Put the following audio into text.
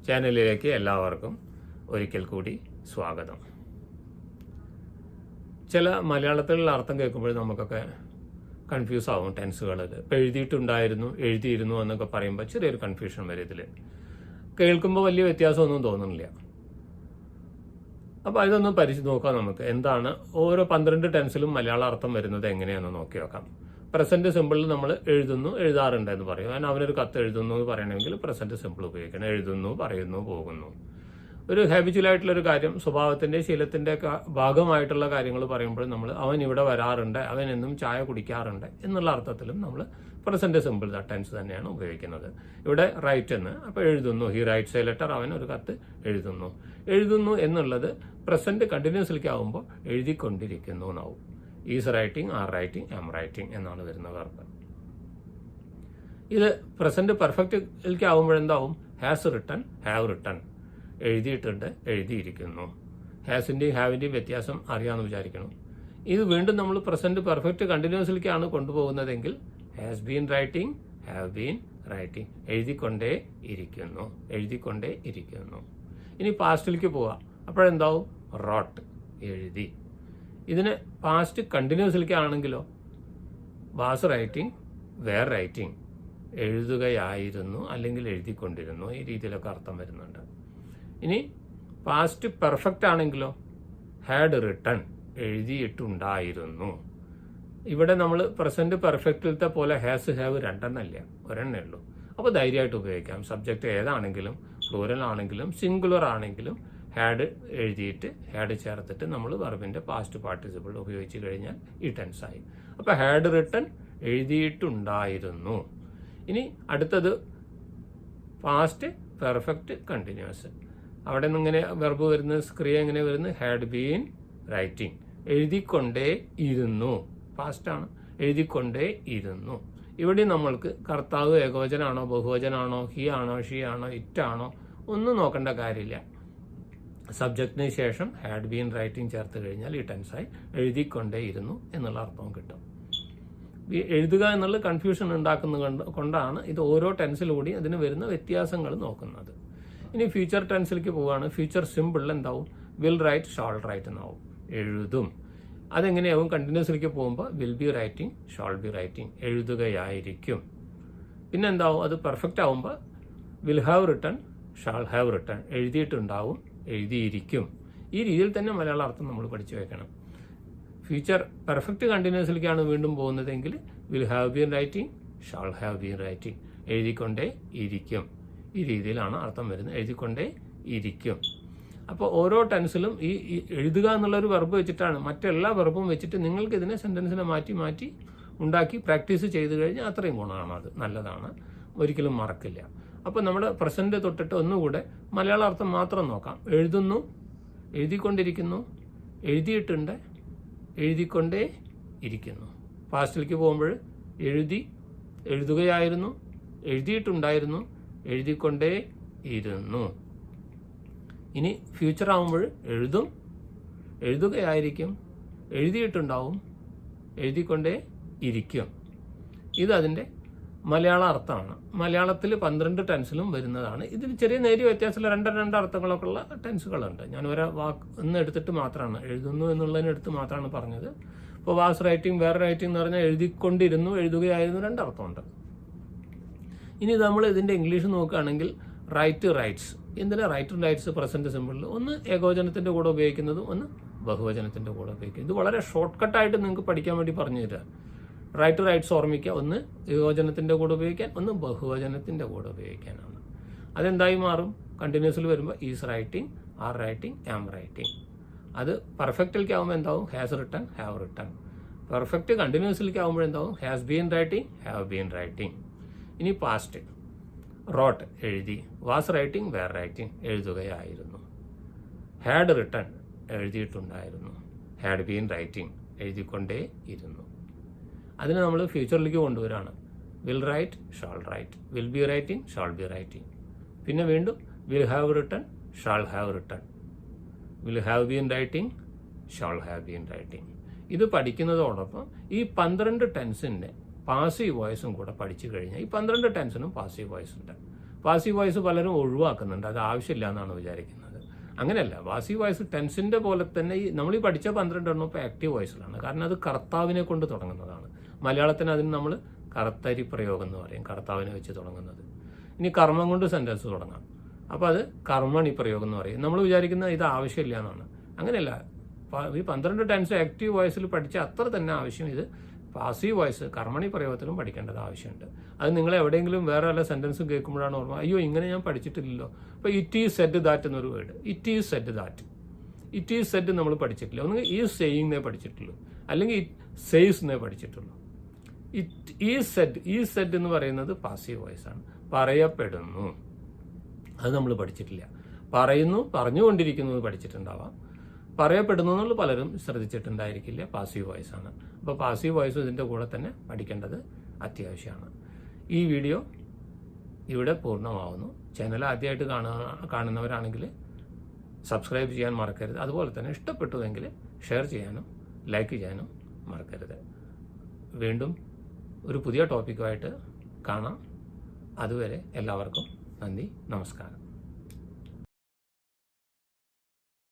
ചാനലിലേക്ക് എല്ലാവർക്കും ഒരിക്കൽ കൂടി സ്വാഗതം. ചില മലയാളത്തിലുള്ള അർത്ഥം കേൾക്കുമ്പോൾ നമുക്കൊക്കെ കൺഫ്യൂസ് ആവും ടെൻസുകളിൽ. ഇപ്പം എഴുതിയിരുന്നു എന്നൊക്കെ പറയുമ്പോൾ ചെറിയൊരു കൺഫ്യൂഷൻ വരും. ഇതിൽ കേൾക്കുമ്പോൾ വലിയ വ്യത്യാസമൊന്നും തോന്നുന്നില്ല. അപ്പോൾ ഇതൊന്ന് നോക്കാം. നമുക്ക് എന്താണ് ഓരോ 12 ടെൻസിലും മലയാള അർത്ഥം വരുന്നത് എങ്ങനെയാണെന്ന് നോക്കി നോക്കാം. പ്രസന്റ് സിമ്പിളിൽ നമ്മൾ എഴുതുന്നു, എഴുതാറുണ്ട് എന്ന് പറയും. കാരണം അവനൊരു കത്ത് എഴുതുന്നു എന്ന് പറയണമെങ്കിൽ പ്രസന്റ് സിമ്പിൾ ഉപയോഗിക്കണം. എഴുതുന്നു, പറയുന്നു, പോകുന്നു. ഒരു ഹാബിച്വലായിട്ടുള്ളൊരു കാര്യം, സ്വഭാവത്തിന്റെ ശീലത്തിന്റെ ഭാഗമായിട്ടുള്ള കാര്യങ്ങൾ പറയുമ്പോൾ നമ്മൾ അവൻ ഇവിടെ വരാറുണ്ട്, അവൻ എന്നും ചായ കുടിക്കാറുണ്ട് എന്നുള്ള അർത്ഥത്തിലും നമ്മൾ പ്രസന്റ് സിമ്പിൾ ടെൻസ് തന്നെയാണ് ഉപയോഗിക്കുന്നത്. ഇവിടെ റൈറ്റ് എന്ന്, അപ്പോൾ എഴുതുന്നു, ഹി റൈറ്റ്സ് എ ലെറ്റർ, അവൻ ഒരു കത്ത് എഴുതുന്നു. എഴുതുന്നു എന്നുള്ളത് പ്രസന്റ് കണ്ടിന്യൂസ്ലിക്ക് ആവുമ്പോൾ എഴുതിക്കൊണ്ടിരിക്കുന്നു എന്നാവും. Is writing, are writing, am writing എന്നാണ് വരുന്ന വെർബ്. ഇത് പ്രസന്റ് പെർഫെക്റ്റിലേക്ക് ആവുമ്പോഴെന്താവും? Has written, have written. എഴുതിയിട്ടുണ്ട്, എഴുതിയിരിക്കുന്നു. ഹാസിന്റെയും ഹാവിന്റെയും വ്യത്യാസം അറിയാമെന്ന് വിചാരിക്കണം. ഇത് വീണ്ടും നമ്മൾ പ്രസന്റ് പെർഫെക്റ്റ് കണ്ടിന്യൂസ്ലിക്കാണ് കൊണ്ടുപോകുന്നതെങ്കിൽ has been writing, have been writing. എഴുതിക്കൊണ്ടേ ഇരിക്കുന്നു, എഴുതിക്കൊണ്ടേ ഇരിക്കുന്നു. ഇനി പാസ്റ്റിലേക്ക് പോവാം. അപ്പോഴെന്താവും? റോട്ട്, എഴുതി. ഇതിന് പാസ്റ്റ് കണ്ടിന്യൂസ്ലിക്ക് ആണെങ്കിലോ വാസ് റൈറ്റിംഗ്, വേർ റൈറ്റിംഗ്. എഴുതുകയായിരുന്നു അല്ലെങ്കിൽ എഴുതിക്കൊണ്ടിരുന്നു, ഈ രീതിയിലൊക്കെ അർത്ഥം വരുന്നുണ്ട്. ഇനി പാസ്റ്റ് പെർഫെക്റ്റ് ആണെങ്കിലോ ഹാഡ് റിട്ടൺ, എഴുതിയിട്ടുണ്ടായിരുന്നു. ഇവിടെ നമ്മൾ പ്രസന്റ് പെർഫെക്റ്റിലത്തെ പോലെ ഹാസ്, ഹാവ് രണ്ടെണ്ണല്ല, ഒരെണ്ണേ ഉള്ളൂ. അപ്പോൾ ധൈര്യമായിട്ട് ഉപയോഗിക്കാം. സബ്ജക്റ്റ് ഏതാണെങ്കിലും, പ്ലൂറൽ ആണെങ്കിലും സിംഗുലർ ആണെങ്കിലും ഹാഡ് എഴുതിയിട്ട് ഹാഡ് ചേർത്തിട്ട് നമ്മൾ വെർബിന്റെ പാസ്റ്റ് പാർട്ടിസിപ്പിൾ ഉപയോഗിച്ച് കഴിഞ്ഞാൽ ഈ ടെൻസായി. അപ്പോൾ ഹാഡ് റിട്ടൺ, എഴുതിയിട്ടുണ്ടായിരുന്നു. ഇനി അടുത്തത് പാസ്റ്റ് പെർഫെക്റ്റ് കണ്ടിന്യൂസ്. അവിടെ നിന്ന് ഇങ്ങനെ വെർബ് വരുന്നത്, ക്രിയ എങ്ങനെ വരുന്നത്? ഹാഡ് ബീൻ റൈറ്റിംഗ്, എഴുതിക്കൊണ്ടേ ഇരുന്നു. പാസ്റ്റാണ്, എഴുതിക്കൊണ്ടേ ഇരുന്നു. ഇവിടെ നമ്മൾക്ക് കർത്താവ് ഏകവചനാണോ ബഹുവചനാണോ, ഹി ആണോ ഷീ ആണോ ഇറ്റാണോ ഒന്നും നോക്കേണ്ട കാര്യമില്ല. സബ്ജക്റ്റിന് ശേഷം ഹാഡ് ബീൻ റൈറ്റിംഗ് ചേർത്ത് കഴിഞ്ഞാൽ ഈ ടെൻസായി എഴുതിക്കൊണ്ടേ ഇരുന്നു എന്നുള്ള അർത്ഥവും കിട്ടും. എഴുതുക എന്നുള്ള കൺഫ്യൂഷൻ ഉണ്ടാക്കുന്നത് കൊണ്ടാണ് ഇത് ഓരോ ടെൻസിലൂടെയും അതിന് വരുന്ന വ്യത്യാസങ്ങൾ നോക്കുന്നത്. ഇനി ഫ്യൂച്ചർ ടെൻസിലേക്ക് പോവുകയാണ്. ഫ്യൂച്ചർ സിമ്പിളിൽ എന്താവും? വിൽ റൈറ്റ്, ഷാൾ റൈറ്റ് എന്നാവും. എഴുതും. അതെങ്ങനെയാവും? കണ്ടിന്യൂസിലേക്ക് പോകുമ്പോൾ will be writing, shall be writing. എഴുതുകയായിരിക്കും. പിന്നെ എന്താവും? അത് പെർഫെക്റ്റ് ആവുമ്പോൾ will have written, shall have written. എഴുതിയിട്ടുണ്ടാവും, എഴുതിയിരിക്കും. ഈ രീതിയിൽ തന്നെ മലയാള അർത്ഥം നമ്മൾ പഠിച്ചു വെക്കണം. ഫ്യൂച്ചർ പെർഫെക്റ്റ് കണ്ടിന്യൂസിലേക്കാണ് വീണ്ടും പോകുന്നതെങ്കിൽ will have been writing, shall have been writing. എഴുതിക്കൊണ്ടേ ഇരിക്കും. ഈ രീതിയിലാണ് അർത്ഥം വരുന്നത്, എഴുതിക്കൊണ്ടേ ഇരിക്കും. അപ്പോൾ ഓരോ ടെൻസിലും ഈ എഴുതുക എന്നുള്ളൊരു വെർബ് വെച്ചിട്ടാണ്, മറ്റെല്ലാ വെർബും വെച്ചിട്ട് നിങ്ങൾക്ക് ഇതിനെ സെന്റൻസിനെ മാറ്റി മാറ്റി ഉണ്ടാക്കി പ്രാക്ടീസ് ചെയ്ത് കഴിഞ്ഞാൽ അത്രയും ഗുണമാണ്. അത് നല്ലതാണ്, ഒരിക്കലും മറക്കില്ല. അപ്പോൾ നമ്മുടെ പ്രസന്റ് തൊട്ടിട്ട് ഒന്നുകൂടെ മലയാള അർത്ഥം മാത്രം നോക്കാം. എഴുതുന്നു, എഴുതിക്കൊണ്ടിരിക്കുന്നു, എഴുതിയിട്ടുണ്ട്, എഴുതിക്കൊണ്ടേ ഇരിക്കുന്നു. പാസ്റ്റിലേക്ക് പോകുമ്പോൾ എഴുതുകയായിരുന്നു, എഴുതിയിട്ടുണ്ടായിരുന്നു, എഴുതിക്കൊണ്ടേ ഇരുന്നു. ഇനി ഫ്യൂച്ചർ ആകുമ്പോൾ എഴുതും, എഴുതുകയായിരിക്കും, എഴുതിയിട്ടുണ്ടാവും, എഴുതിക്കൊണ്ടേ ഇരിക്കും. ഇത് അതിൻ്റെ മലയാള അർത്ഥമാണ്. മലയാളത്തിൽ 12 ടെൻസിലും വരുന്നതാണ്. ഇതിൽ ചെറിയ നേരിയ വ്യത്യാസമുള്ള രണ്ട് അർത്ഥങ്ങളൊക്കെ ഉള്ള ടെൻസുകളുണ്ട്. ഞാൻ ഒരു വാക്ക് ഒന്ന് എടുത്തിട്ട് മാത്രമാണ്, എഴുതുന്നു എന്നുള്ളതിനെടുത്ത് മാത്രമാണ് പറഞ്ഞത്. ഇപ്പോൾ വാസ് റൈറ്റിംഗ്, വേർ റൈറ്റിംഗ് എന്ന് പറഞ്ഞാൽ എഴുതിക്കൊണ്ടിരുന്നു, എഴുതുകയായിരുന്നു, രണ്ടർത്ഥമുണ്ട്. ഇനി നമ്മൾ ഇതിൻ്റെ ഇംഗ്ലീഷ് നോക്കുകയാണെങ്കിൽ റൈറ്റ്, റൈറ്റ്സ്. എന്തിനാ റൈറ്റ്, റൈറ്റ്സ് പ്രസന്റ് സിമ്പിളിൽ? ഒന്ന് ഏകവചനത്തിൻ്റെ കൂടെ ഉപയോഗിക്കുന്നതും ഒന്ന് ബഹുവചനത്തിൻ്റെ കൂടെ ഉപയോഗിക്കുന്നത്. ഇത് വളരെ ഷോർട്ട് കട്ടായിട്ട് നിങ്ങൾക്ക് പഠിക്കാൻ വേണ്ടി പറഞ്ഞു തരാം. റൈറ്റ്, റൈറ്റ്സ് ഓർമ്മിക്കുക. ഒന്ന് ഏകവചനത്തിൻ്റെ കൂടെ ഉപയോഗിക്കാൻ, ഒന്ന് ബഹുവചനത്തിൻ്റെ കൂടെ ഉപയോഗിക്കാനാണ്. അതെന്തായി മാറും? കണ്ടിന്യൂസിൽ വരുമ്പോൾ is writing, are writing, am writing. അത് പെർഫെക്റ്റിലേക്ക് ആകുമ്പോൾ എന്താവും? Has written, have written. Perfect കണ്ടിന്യൂസിലേക്ക് ആകുമ്പോൾ എന്താവും? Has been writing, have been writing. ഇനി പാസ്റ്റ് റോട്ട്, എഴുതി. വാസ് റൈറ്റിംഗ്, വേർ റൈറ്റിംഗ്, എഴുതുകയായിരുന്നു. ഹാഡ് റിട്ടൺ, എഴുതിയിട്ടുണ്ടായിരുന്നു. ഹാഡ് ബീൻ റൈറ്റിംഗ്, എഴുതിക്കൊണ്ടേ ഇരുന്നു. അതിനെ നമ്മൾ ഫ്യൂച്ചറിലേക്ക് കൊണ്ടുവരാണ്. Will write, shall write. Will be writing, shall be writing. പിന്നെ വീണ്ടും will have written, shall have written. Will have been writing, shall have been writing. ഇത് പഠിക്കുന്നതോടൊപ്പം ഈ 12 ടെൻസിൻ്റെ പാസീവ് വോയിസും കൂടെ പഠിച്ചു കഴിഞ്ഞാൽ ഈ 12 ടെൻസിനും പാസീവ് വോയിസ് ഉണ്ട്. പാസീവ് വോയിസ് പലരും ഒഴിവാക്കുന്നുണ്ട്, അത് ആവശ്യമില്ല എന്നാണ് വിചാരിക്കുന്നത്. അങ്ങനെയല്ല, പാസീവ് വോയിസ് ടെൻസിൻ്റെ പോലെ തന്നെ നമ്മൾ ഈ പഠിച്ച 12 എണ്ണം ഇപ്പോൾ ആക്റ്റീവ് വോയിസിലാണ്. കാരണം അത് കർത്താവിനെ കൊണ്ട് തുടങ്ങുന്നതാണ്. മലയാളത്തിന് അതിന് നമ്മൾ കർത്തരി പ്രയോഗം എന്ന് പറയും, കർത്താവിനെ വെച്ച് തുടങ്ങുന്നത്. ഇനി കർമ്മം കൊണ്ട് സെൻറ്റൻസ് തുടങ്ങാം, അപ്പോൾ അത് കർമ്മണി പ്രയോഗം എന്ന് പറയും. നമ്മൾ വിചാരിക്കുന്ന ഇത് ആവശ്യമില്ല എന്നാണ്. അങ്ങനെയല്ല, ഈ 12 ടെൻസ് ആക്റ്റീവ് വോയിസിൽ പഠിച്ച അത്ര തന്നെ ആവശ്യം ഇത് പാസീവ് വോയിസ് കർമ്മണി പ്രയോഗത്തിലും പഠിക്കേണ്ടത് ആവശ്യമുണ്ട്. അത് നിങ്ങൾ എവിടെയെങ്കിലും വേറെ വല്ല സെൻറ്റൻസും കേൾക്കുമ്പോഴാണ് ഓർമ്മ, അയ്യോ ഇങ്ങനെ ഞാൻ പഠിച്ചിട്ടില്ലല്ലോ. ഇപ്പോൾ ഇറ്റ് ഈസ് സെഡ് ദാറ്റ് എന്നൊരു word, it is said that, it is said നമ്മൾ പഠിച്ചിട്ടില്ല. ഒന്നുകിൽ ഈസ് സെയിങ് പഠിച്ചിട്ടുള്ളൂ, അല്ലെങ്കിൽ ഇറ്റ് സെയ്സ് എന്നേ പഠിച്ചിട്ടുള്ളൂ. ഇറ്റ് ഈസ് സെഡ് എന്ന് പറയുന്നത് പാസീവ് വോയിസ് ആണ്. പറയപ്പെടുന്നു, അത് നമ്മൾ പഠിച്ചിട്ടില്ല. പറയുന്നു, പറഞ്ഞുകൊണ്ടിരിക്കുന്നത് പഠിച്ചിട്ടുണ്ടാവാം. പറയപ്പെടുന്നു എന്നുള്ള പലരും ശ്രദ്ധിച്ചിട്ടുണ്ടായിരിക്കില്ല, പാസീവ് വോയിസ് ആണ്. അപ്പോൾ പാസീവ് വോയിസ് ഇതിൻ്റെ കൂടെ തന്നെ പഠിക്കേണ്ടത് അത്യാവശ്യമാണ്. ഈ വീഡിയോ ഇവിടെ പൂർണ്ണമാവുന്നു. ചാനൽ ആദ്യമായിട്ട് കാണുന്നവരാണെങ്കിൽ സബ്സ്ക്രൈബ് ചെയ്യാൻ മറക്കരുത്. അതുപോലെ തന്നെ ഇഷ്ടപ്പെട്ടുവെങ്കിൽ ഷെയർ ചെയ്യാനും ലൈക്ക് ചെയ്യാനും മറക്കരുത്. വീണ്ടും ഒരു പുതിയ ടോപ്പിക്കുമായിട്ട് കാണാം. അതുവരെ എല്ലാവർക്കും നന്ദി, നമസ്കാരം.